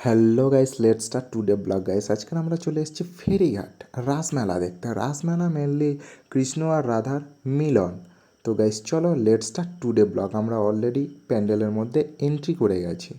Hello guys, let's start today blog guys. আজকে আমরা চলে এসেছি ফেরিঘাট রাসমেলা দেখতে। রাসমেলা মেনলি কৃষ্ণ আর রাধার মিলন। তো গাইস চলো লেটস স্টার্ট টুডে ব্লগ। আমরা অলরেডি প্যান্ডেলের মধ্যে এন্ট্রি করে গেছি।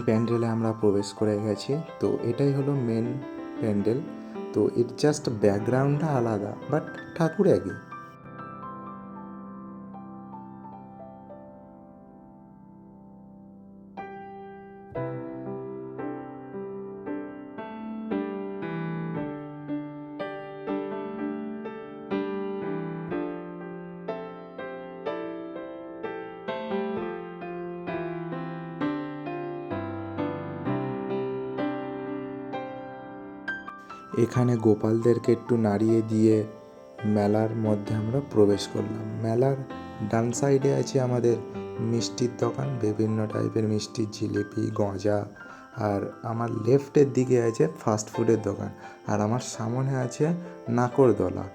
প্যান্ডেলে আমরা প্রবেশ করে গেছি। তো এটাই হলো মেন প্যান্ডেল। তো এর জাস্ট ব্যাকগ্রাউন্ডটা আলাদা, বাট ঠাকুর একই। এখানে গোপালদেরকে একটু নাড়িয়ে দিয়ে মেলার মধ্যে আমরা প্রবেশ করলাম। মেলার ডান সাইডে আছে আমাদের মিষ্টির দোকান, বিভিন্ন টাইপের মিষ্টি, জিলিপি, গজা। আর আমার লেফটের দিকে আছে ফাস্ট ফুডের দোকান। আর আমার সামনে আছে নাকরদোলা।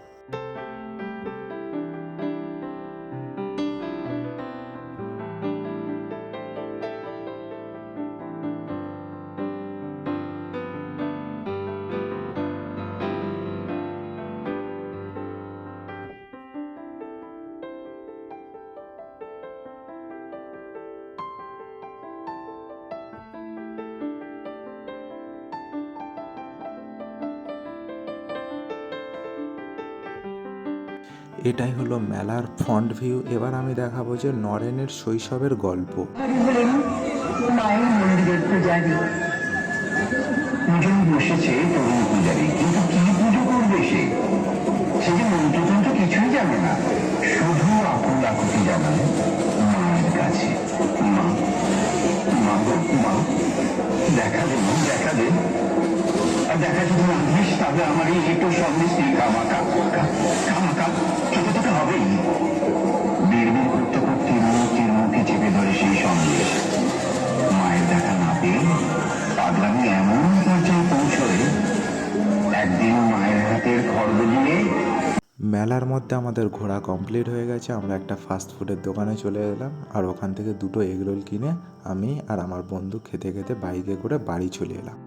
এটাই হলো মেলার ফ্রন্ট ভিউ। এবার আমি দেখাবো যে নরেনের শৈশবের গল্প। মায়ের মন্দিরের পূজারি পুজো বসেছে, তরুণ পূজারি, কিন্তু কি পুজো করবে সে? সে যে মন্ত্রতন্ত্র কিছুই জানে না, শুধু আকুল আকুতি জানায় মায়ের কাছে। মা, মা গো মা, দেখা দেন, দেখা দেন। আর দেখা যদি না দিস, তবে আমার এই একটু সঙ্গে স্ত্রী কামাকা কামাকা চোখে তোকে হবেই। বিড়বিড় করতে করতে মুখের মুখে চেপে ধরে সেই সন্দেশ। মায়ের দেখা না পেয়ে পাগলামি এমন পর্যায়ে পৌঁছয়, একদিন মায়ের হাতের খড়গ দিয়ে। মেলার মধ্যে আমাদের ঘোরা কমপ্লিট হয়ে গেছে। আমরা একটা ফাস্ট ফুডের দোকানে চলে এলাম, আর ওখান থেকে দুটো এগরোল কিনে আমি আর আমার বন্ধু খেতে খেতে বাইকে করে বাড়ি চলে এলাম।